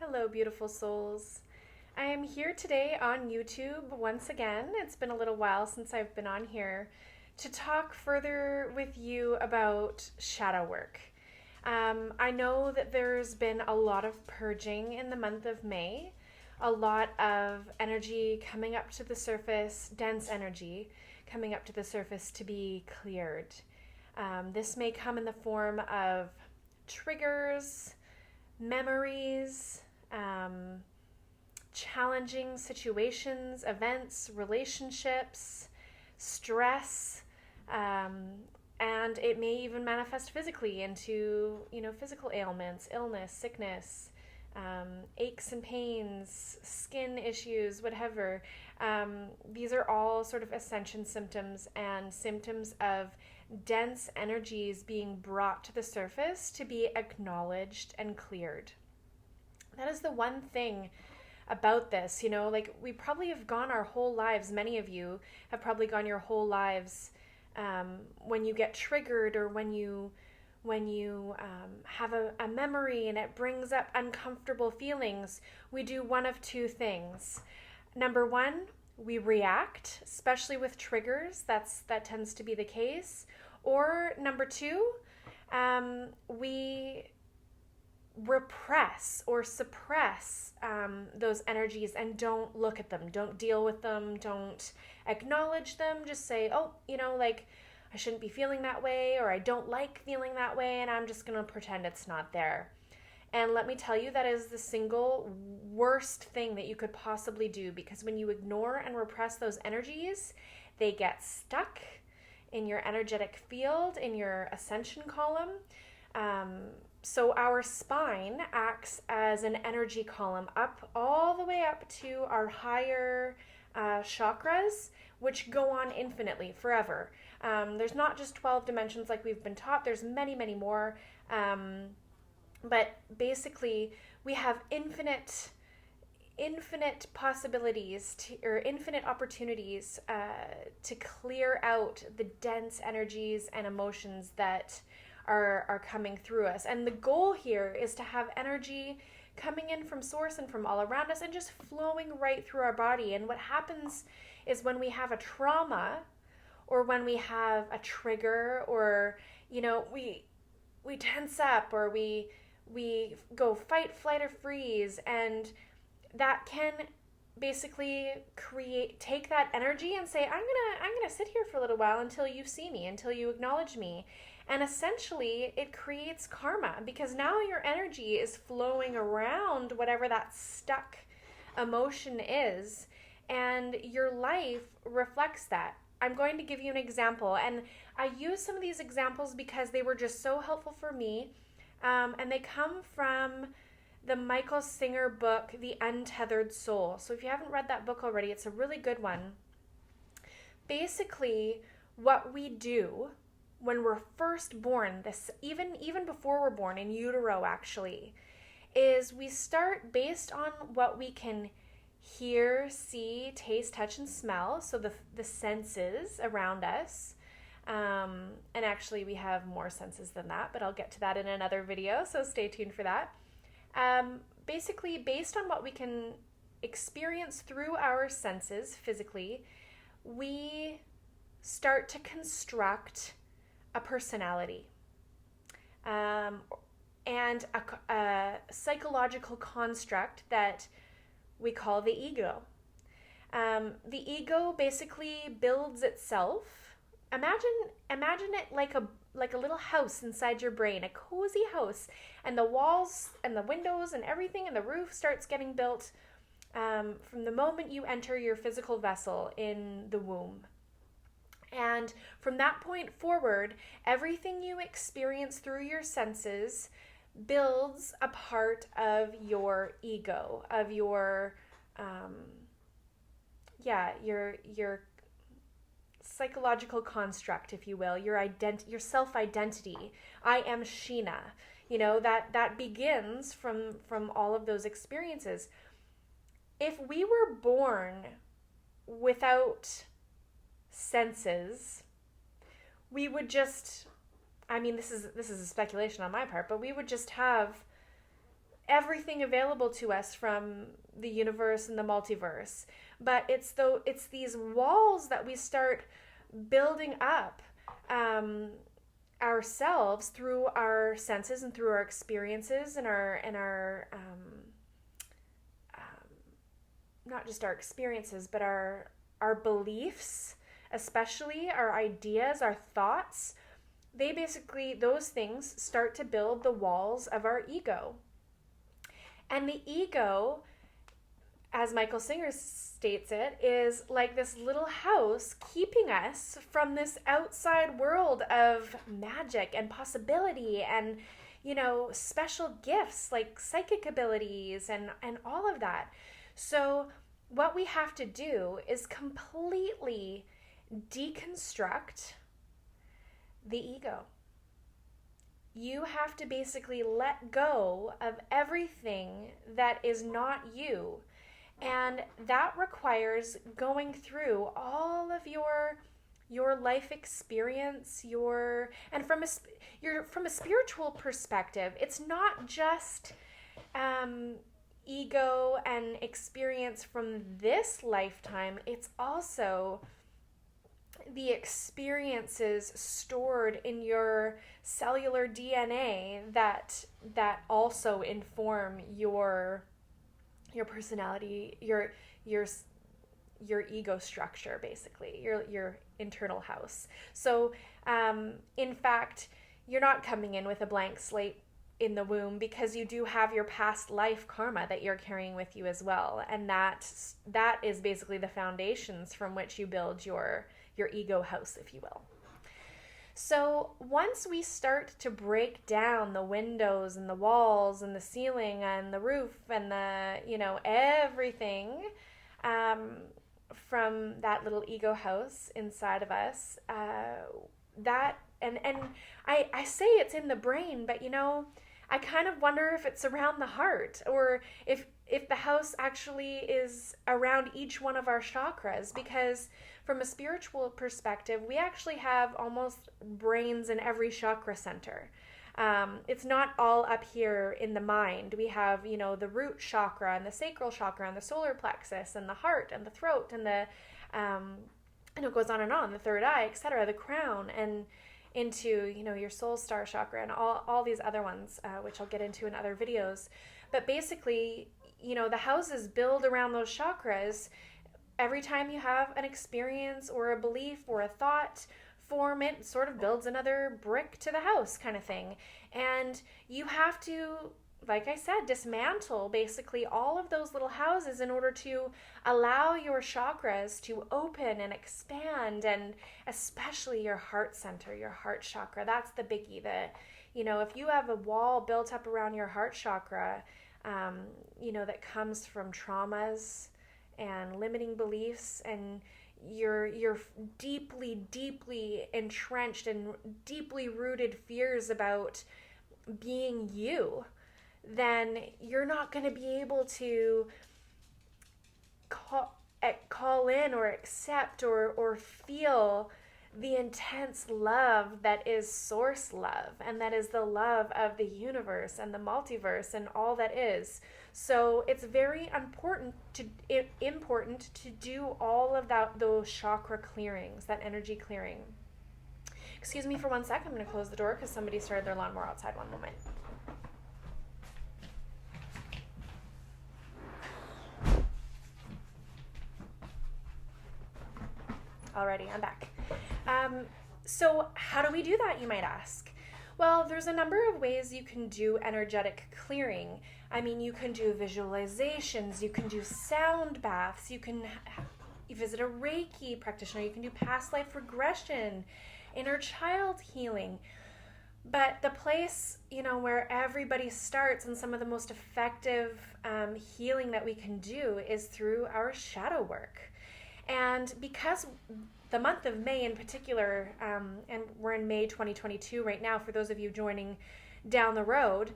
Hello, beautiful souls. I am here today on YouTube once again. It's been a little while since I've been on here to talk further with you about shadow work. I know that there's been a lot of purging in the month of May, a lot of energy coming up to the surface, dense energy coming up to the surface to be cleared. This may come in the form of triggers, memories, challenging situations, events, relationships, stress, and it may even manifest physically into, physical ailments, illness, sickness, aches and pains, skin issues, whatever. These are all sort of ascension symptoms and symptoms of dense energies being brought to the surface to be acknowledged and cleared. That is the one thing about this, we probably have gone our whole lives, many of you have probably gone your whole lives when you get triggered or when you have a memory and it brings up uncomfortable feelings, we do one of two things. Number one, we react, especially with triggers. That tends to be the case. Or number two, we repress or suppress those energies and don't look at them, don't deal with them, don't acknowledge them. Just say, I shouldn't be feeling that way, or I don't like feeling that way, and I'm just going to pretend it's not there. And let me tell you, that is the single worst thing that you could possibly do, because when you ignore and repress those energies, they get stuck in your energetic field, in your ascension column. So our spine acts as an energy column up all the way up to our higher chakras, which go on infinitely, forever. There's not just 12 dimensions like we've been taught. There's many, many more. But basically, we have infinite possibilities or infinite opportunities to clear out the dense energies and emotions that are coming through us. And the goal here is to have energy coming in from source and from all around us and just flowing right through our body. And what happens is when we have a trauma or when we have a trigger, or we tense up, or we go fight, flight, or freeze, and that can basically take that energy and say, I'm gonna sit here for a little while until you see me, until you acknowledge me. And essentially it creates karma, because now your energy is flowing around whatever that stuck emotion is, and your life reflects that. I'm going to give you an example, and I use some of these examples because they were just so helpful for me, and they come from the Michael Singer book, The Untethered Soul. So if you haven't read that book already, it's a really good one. Basically, what we do when we're first born, this even before we're born, in utero actually, is we start based on what we can hear, see, taste, touch, and smell. So the senses around us. And actually we have more senses than that, but I'll get to that in another video, so stay tuned for that. Basically, based on what we can experience through our senses physically, we start to construct a personality and a psychological construct that we call the ego. The ego basically builds itself. Imagine it like a little house inside your brain, a cozy house, and the walls and the windows and everything and the roof starts getting built from the moment you enter your physical vessel in the womb. And from that point forward, everything you experience through your senses builds a part of your ego, of your psychological construct, if you will, your self-identity. I am Sheena. That begins from all of those experiences. If we were born without senses, we would just, this is a speculation on my part, but we would just have everything available to us from the universe and the multiverse. But it's these walls that we start building up ourselves through our senses and through our experiences and our not just our experiences, but our beliefs, especially our ideas, our thoughts. Those things start to build the walls of our ego. And the ego, as Michael Singer states it, is like this little house keeping us from this outside world of magic and possibility and, special gifts like psychic abilities and all of that. So what we have to do is completely deconstruct the ego. You have to basically let go of everything that is not you. And that requires going through all of your life experience, and from a spiritual perspective, it's not just ego and experience from this lifetime, it's also the experiences stored in your cellular DNA that also inform your personality, your ego structure, basically, your internal house. So in fact, you're not coming in with a blank slate in the womb, because you do have your past life karma that you're carrying with you as well, and that is basically the foundations from which you build your ego house, if you will. So once we start to break down the windows and the walls and the ceiling and the roof and the everything from that little ego house inside of us, that and I say it's in the brain, but I kind of wonder if it's around the heart, or if the house actually is around each one of our chakras, because from a spiritual perspective, we actually have almost brains in every chakra center. It's not all up here in the mind. We have, the root chakra and the sacral chakra and the solar plexus and the heart and the throat and the, it goes on and on, the third eye, etc., the crown, and into, your soul star chakra and all these other ones, which I'll get into in other videos. But basically, the houses build around those chakras. Every time you have an experience or a belief or a thought form, it sort of builds another brick to the house kind of thing. And you have to, like I said, dismantle basically all of those little houses in order to allow your chakras to open and expand, and especially your heart center, your heart chakra. That's the biggie. If you have a wall built up around your heart chakra, that comes from traumas and limiting beliefs, and you're deeply entrenched and deeply rooted fears about being you, then you're not going to be able to call in or accept or feel the intense love that is source love, and that is the love of the universe and the multiverse and all that is. So it's very important to do all of those chakra clearings, that energy clearing. Excuse me for 1 sec. I'm going to close the door because somebody started their lawnmower outside. One moment. Alrighty, I'm back. So how do we do that, you might ask? Well, there's a number of ways you can do energetic clearing. I mean, you can do visualizations, you can do sound baths, you can visit a Reiki practitioner, you can do past life regression, inner child healing. But the place, where everybody starts and some of the most effective healing that we can do is through our shadow work. And because the month of May in particular, and we're in May 2022 right now, for those of you joining down the road,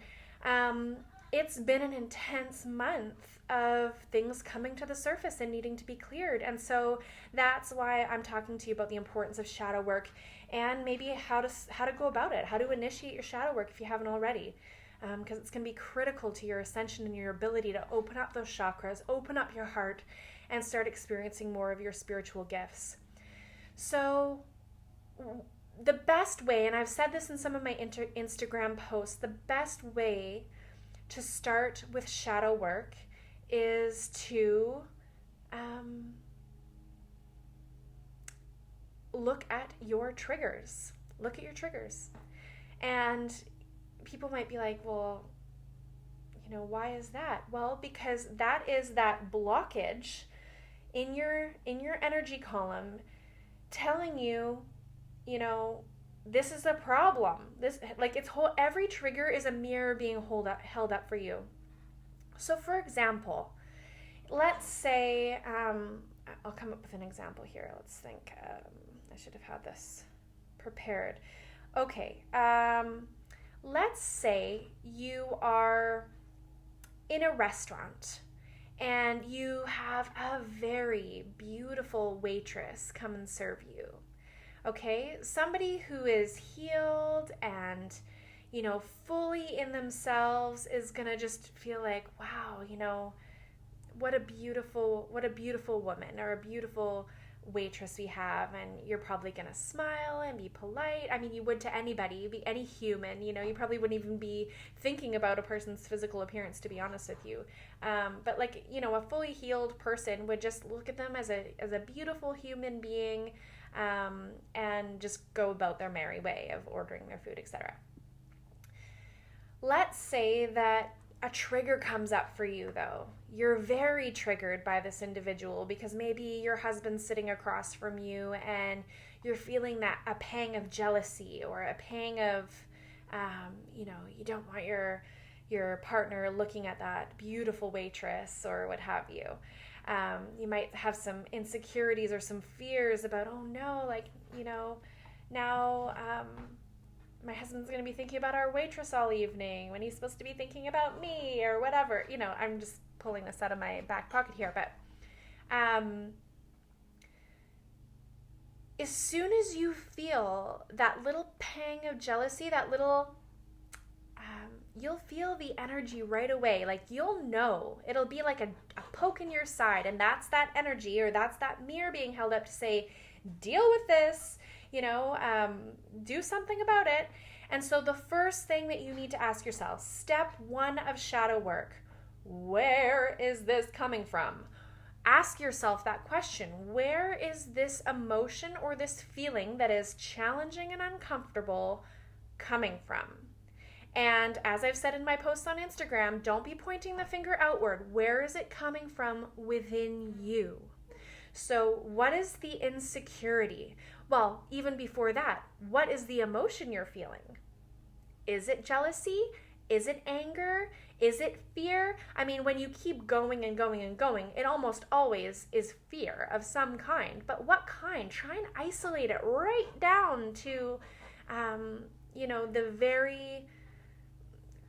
it's been an intense month of things coming to the surface and needing to be cleared. And so that's why I'm talking to you about the importance of shadow work, and maybe how to go about it, how to initiate your shadow work if you haven't already. because it's going to be critical to your ascension and your ability to open up those chakras, open up your heart, and start experiencing more of your spiritual gifts. So the best way, and I've said this in some of my Instagram posts, the best way to start with shadow work is to look at your triggers. Look at your triggers. And people might be like, well, why is that? Well, because that is that blockage in your energy column telling you, this is a problem. Every trigger is a mirror being held up for you. So for example, let's say, I'll come up with an example here. Let's think. I should have had this prepared. Okay. Let's say you are in a restaurant and you have a very beautiful waitress come and serve you. Okay? Somebody who is healed and, fully in themselves is going to just feel like, wow, what a beautiful woman or a beautiful waitress we have, and you're probably going to smile and be polite. I mean, you would to anybody, any human, you probably wouldn't even be thinking about a person's physical appearance, to be honest with you. But a fully healed person would just look at them as a beautiful human being, and just go about their merry way of ordering their food, etc. Let's say that a trigger comes up for you, though. You're very triggered by this individual because maybe your husband's sitting across from you and you're feeling a pang of jealousy or a pang of, you don't want your partner looking at that beautiful waitress or what have you. You might have some insecurities or some fears about, oh no, now my husband's going to be thinking about our waitress all evening when he's supposed to be thinking about me or whatever. I'm just pulling this out of my back pocket here. But as soon as you feel that little pang of jealousy, that little, you'll feel the energy right away. You'll know. It'll be like a poke in your side, and that's that energy, or that's that mirror being held up to say, deal with this. Do something about it. And so the first thing that you need to ask yourself, step 1 of shadow work, where is this coming from? Ask yourself that question. Where is this emotion or this feeling that is challenging and uncomfortable coming from? And as I've said in my posts on Instagram, don't be pointing the finger outward. Where is it coming from within you? So what is the insecurity? Well, even before that, what is the emotion you're feeling? Is it jealousy? Is it anger? Is it fear? I mean, when you keep going and going and going, it almost always is fear of some kind. But what kind? Try and isolate it right down to, the very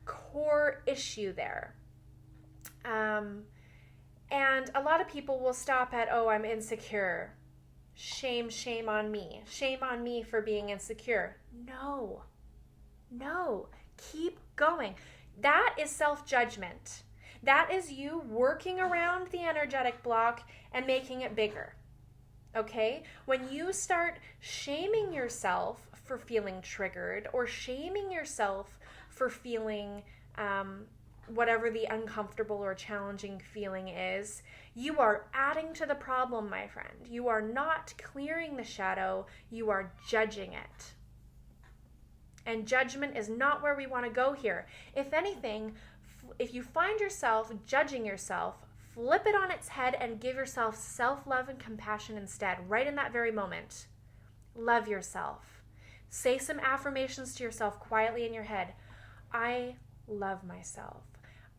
core issue there. And a lot of people will stop at, oh, I'm insecure. Shame on me. Shame on me for being insecure. No. Keep going. That is self-judgment. That is you working around the energetic block and making it bigger. Okay? When you start shaming yourself for feeling triggered or shaming yourself for feeling whatever the uncomfortable or challenging feeling is, you are adding to the problem, my friend. You are not clearing the shadow, you are judging it. And judgment is not where we want to go here. If anything, if you find yourself judging yourself, flip it on its head and give yourself self-love and compassion instead, right in that very moment. Love yourself. Say some affirmations to yourself quietly in your head. I love myself.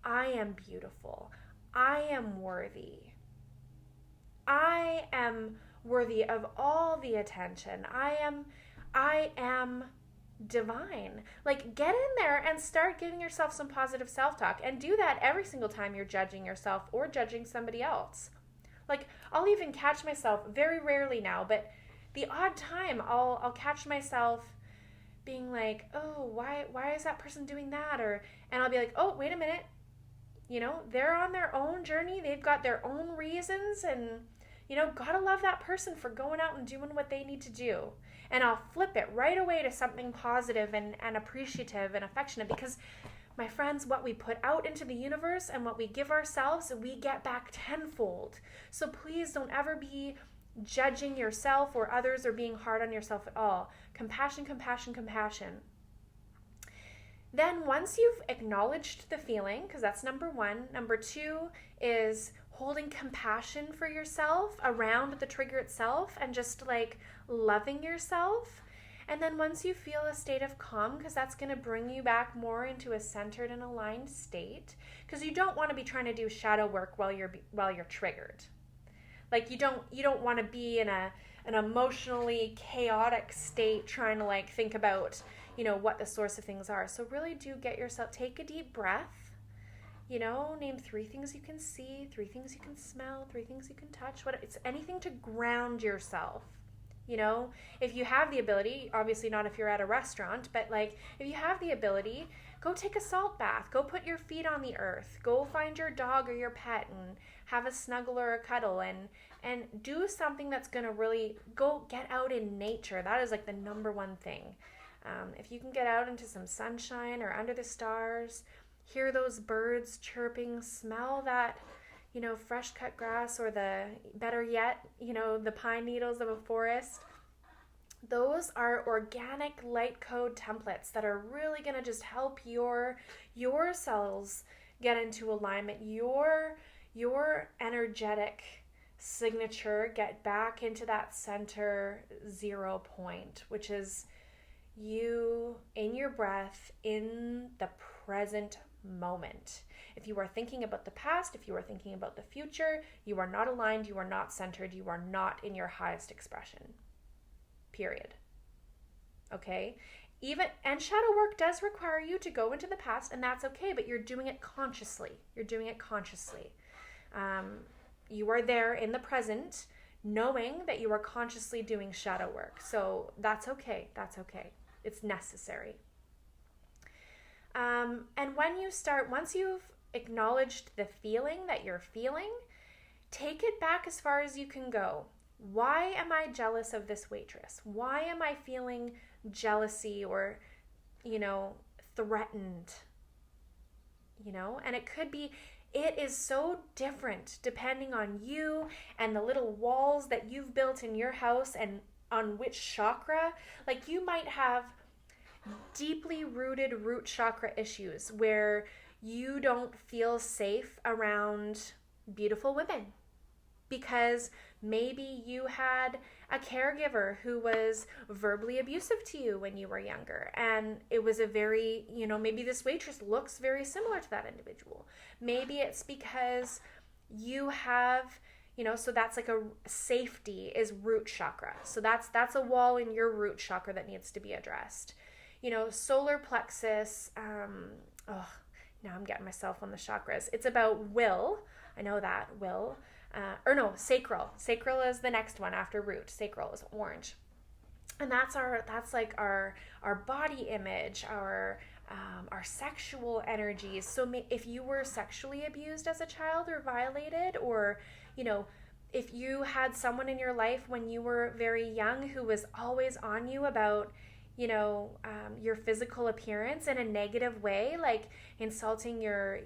I am beautiful. I am worthy. I am worthy of all the attention. I am divine. Get in there and start giving yourself some positive self-talk, and do that every single time you're judging yourself or judging somebody else. I'll even catch myself, very rarely now, but the odd time I'll catch myself being like, oh, why is that person doing that? And I'll be like, oh, wait a minute. They're on their own journey. They've got their own reasons, and gotta love that person for going out and doing what they need to do. And I'll flip it right away to something positive and appreciative and affectionate, because my friends, what we put out into the universe and what we give ourselves, we get back tenfold. So please don't ever be judging yourself or others or being hard on yourself at all. Compassion, compassion, compassion. Then once you've acknowledged the feeling, because that's number one, number two is holding compassion for yourself around the trigger itself and just like loving yourself. And then once you feel a state of calm, because that's going to bring you back more into a centered and aligned state, because you don't want to be trying to do shadow work while you're triggered. Like you don't want to be in an emotionally chaotic state trying to like think about, what the source of things are. So really do take a deep breath, name 3 things you can see, 3 things you can smell, 3 things you can touch. It's anything to ground yourself. If you have the ability, obviously not if you're at a restaurant, but like if you have the ability, go take a salt bath, go put your feet on the earth, go find your dog or your pet and have a snuggle or a cuddle and do something that's going to really go get out in nature. That is like the number one thing. If you can get out into some sunshine or under the stars, hear those birds chirping, smell that fresh cut grass, or better yet, the pine needles of a forest. Those are organic light code templates that are really going to just help your cells get into alignment, your energetic signature get back into that center 0 point, which is you in your breath in the present moment. If you are thinking about the past, if you are thinking about the future, you are not aligned, you are not centered, you are not in your highest expression. Period. Okay? And shadow work does require you to go into the past, and that's okay, but you're doing it consciously. You are there in the present, knowing that you are consciously doing shadow work. So that's okay. It's necessary. And once you've acknowledged the feeling that you're feeling, take it back as far as you can go. Why am I jealous of this waitress? Why am I feeling jealousy or, threatened? And it is so different depending on you and the little walls that you've built in your house and on which chakra. Like you might have deeply rooted root chakra issues where you don't feel safe around beautiful women because maybe you had a caregiver who was verbally abusive to you when you were younger, and it was a very, maybe this waitress looks very similar to that individual. Maybe it's because you have, so that's like a safety is root chakra. So that's a wall in your root chakra that needs to be addressed. Solar plexus, now I'm getting myself on the chakras. It's about will. I know that, will. Sacral. Sacral is the next one after root. Sacral is orange. And that's like our body image, our sexual energies. So if you were sexually abused as a child or violated, or, if you had someone in your life when you were very young who was always on you about, your physical appearance in a negative way, like insulting your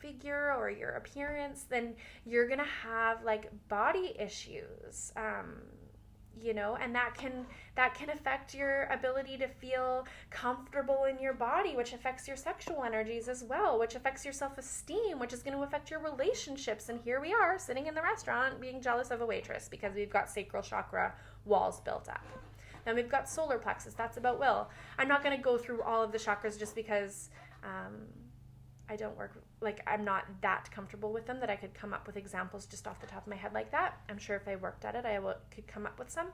figure or your appearance, then you're going to have like body issues, and that can affect your ability to feel comfortable in your body, which affects your sexual energies as well, which affects your self-esteem, which is going to affect your relationships. And here we are sitting in the restaurant being jealous of a waitress because we've got sacral chakra walls built up. Then we've got solar plexus. That's about will. I'm not going to go through all of the chakras just because I don't work, I'm not that comfortable with them that I could come up with examples just off the top of my head like that. I'm sure if I worked at it, could come up with some.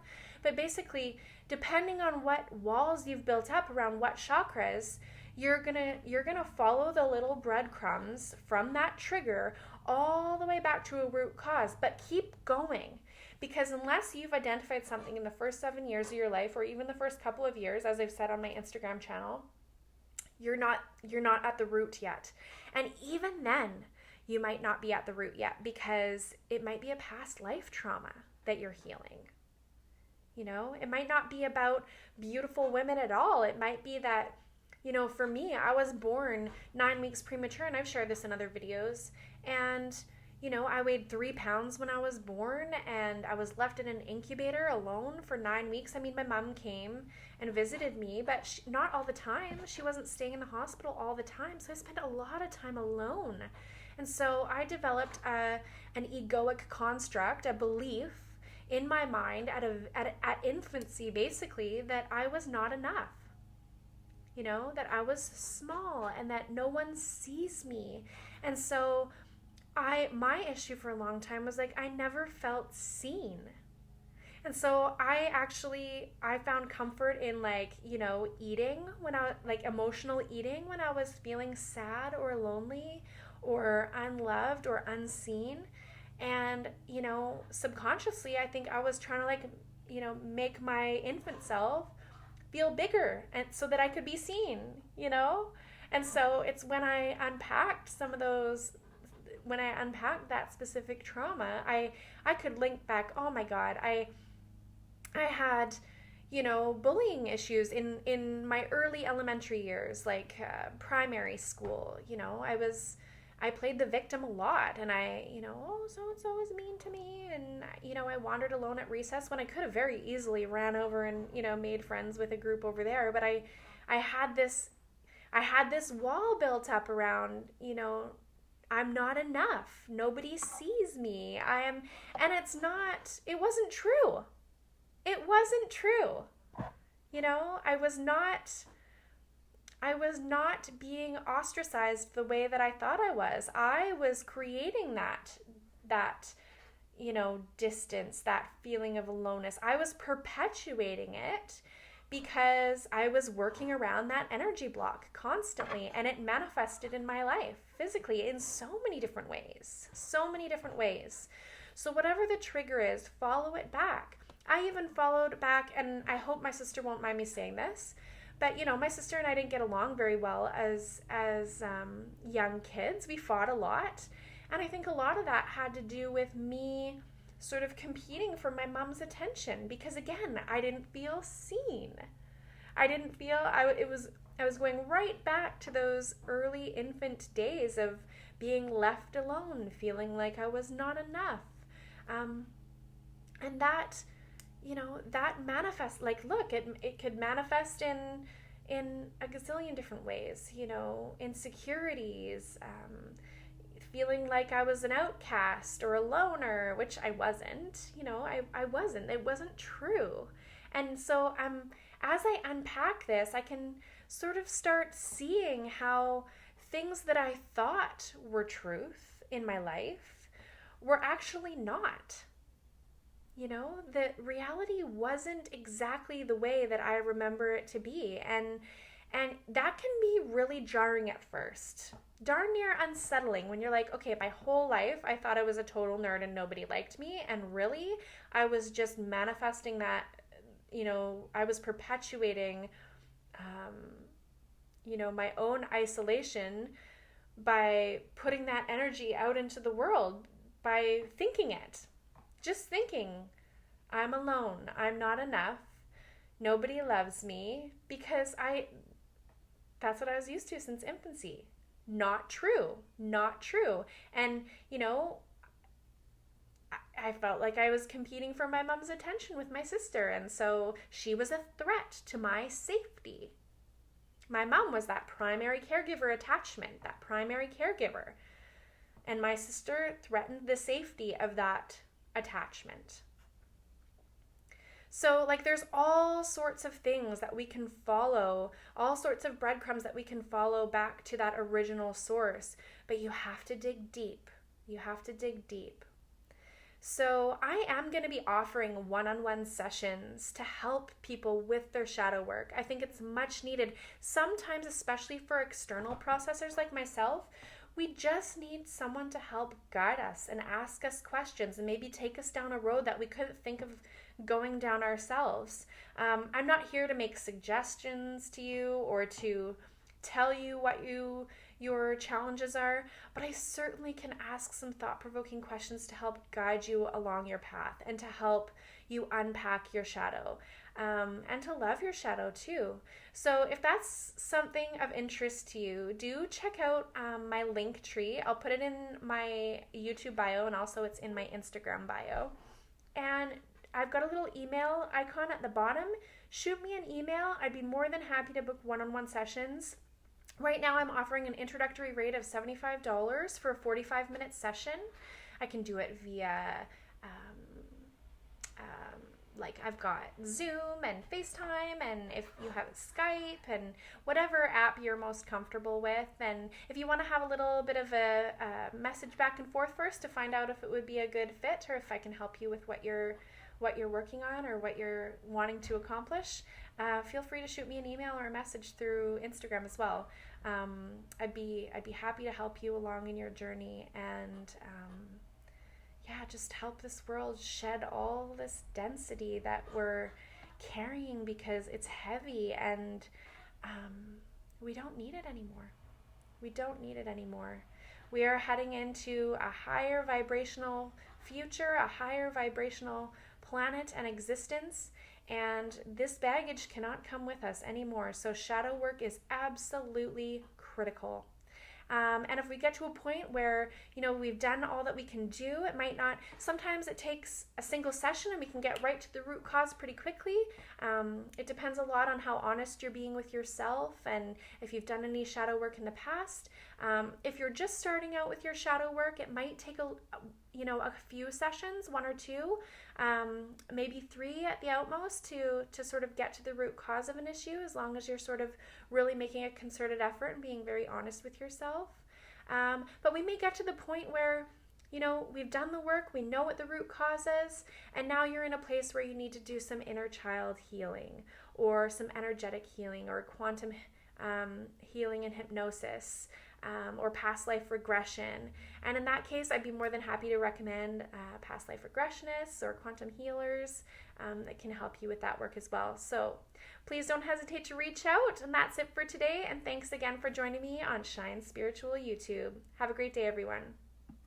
But basically, depending on what walls you've built up around what chakras, you're gonna follow the little breadcrumbs from that trigger all the way back to a root cause, but keep going. Because unless you've identified something in the first 7 years of your life, or even the first couple of years, as I've said on my Instagram channel, you're not at the root yet. And even then, you might not be at the root yet, because it might be a past life trauma that you're healing. It might not be about beautiful women at all. It might be that, for me, I was born 9 weeks premature, and I've shared this in other videos. And, I weighed 3 pounds when I was born, and I was left in an incubator alone for 9 weeks. I mean, my mom came and visited me, but not all the time. She wasn't staying in the hospital all the time. So I spent a lot of time alone. And so I developed an egoic construct, a belief in my mind at infancy, basically, that I was not enough. That I was small and that no one sees me. And so my issue for a long time was I never felt seen. And so I found comfort in eating when emotional eating when I was feeling sad or lonely or unloved or unseen. And, subconsciously, I think I was trying to make my infant self feel bigger, and so that I could be seen, And so it's when I unpacked that specific trauma, I could link back, oh my God, I had, bullying issues in my early elementary years, primary school. I played the victim a lot, and so-and-so was mean to me, and, I wandered alone at recess when I could have very easily ran over and, made friends with a group over there, but I had this wall built up around, I'm not enough. Nobody sees me. And it wasn't true. It wasn't true. I was not being ostracized the way that I thought I was. I was creating that distance, that feeling of aloneness. I was perpetuating it because I was working around that energy block constantly, and it manifested in my life physically in so many different ways. So whatever the trigger is, follow it back. I even followed back, and I hope my sister won't mind me saying this, but my sister and I didn't get along very well as young kids. We fought a lot, and I think a lot of that had to do with me sort of competing for my mom's attention, because again, I didn't feel seen. I was going right back to those early infant days of being left alone, feeling like I was not enough. And that, that manifests, it could manifest in a gazillion different ways, insecurities, feeling like I was an outcast or a loner, which I wasn't. I wasn't. It wasn't true. And so as I unpack this, I can sort of start seeing how things that I thought were truth in my life were actually not. That reality wasn't exactly the way that I remember it to be. And that can be really jarring at first. Darn near unsettling when you're like, okay, my whole life I thought I was a total nerd and nobody liked me, and really I was just manifesting that, I was perpetuating my own isolation by putting that energy out into the world, by thinking it. Just thinking, I'm alone, I'm not enough, nobody loves me, because that's what I was used to since infancy. Not true. And, I felt like I was competing for my mom's attention with my sister, and so she was a threat to my safety. My mom was that primary caregiver attachment, that primary caregiver, and my sister threatened the safety of that attachment. So there's all sorts of things that we can follow, all sorts of breadcrumbs that we can follow back to that original source, but you have to dig deep. So I am going to be offering one-on-one sessions to help people with their shadow work. I think it's much needed. Sometimes, especially for external processors like myself, we just need someone to help guide us and ask us questions and maybe take us down a road that we couldn't think of going down ourselves. I'm not here to make suggestions to you or to tell you what your challenges are, but I certainly can ask some thought-provoking questions to help guide you along your path and to help you unpack your shadow, and to love your shadow too. So if that's something of interest to you, do check out my link tree. I'll put it in my YouTube bio, and also it's in my Instagram bio. And I've got a little email icon at the bottom. Shoot me an email. I'd be more than happy to book one-on-one sessions. Right now I'm offering an introductory rate of $75 for a 45-minute session. I can do it via, like I've got Zoom and FaceTime, and if you have Skype and whatever app you're most comfortable with. And if you want to have a little bit of a message back and forth first to find out if it would be a good fit or if I can help you with what you're working on or what you're wanting to accomplish, feel free to shoot me an email or a message through Instagram as well. I'd be happy to help you along in your journey and just help this world shed all this density that we're carrying because it's heavy, and we don't need it anymore. We don't need it anymore. We are heading into a higher vibrational future, a higher vibrational planet and existence, and this baggage cannot come with us anymore. So shadow work is absolutely critical. And if we get to a point where, we've done all that we can do, it might not, sometimes it takes a single session and we can get right to the root cause pretty quickly. It depends a lot on how honest you're being with yourself and if you've done any shadow work in the past. If you're just starting out with your shadow work, it might take a few sessions, 1 or 2, maybe 3 at the utmost to sort of get to the root cause of an issue, as long as you're sort of really making a concerted effort and being very honest with yourself. But we may get to the point where, we've done the work, we know what the root cause is, and now you're in a place where you need to do some inner child healing or some energetic healing or quantum healing and hypnosis. Or past life regression. And in that case, I'd be more than happy to recommend past life regressionists or quantum healers that can help you with that work as well. So please don't hesitate to reach out. And that's it for today. And thanks again for joining me on Shine Spiritual YouTube. Have a great day, everyone.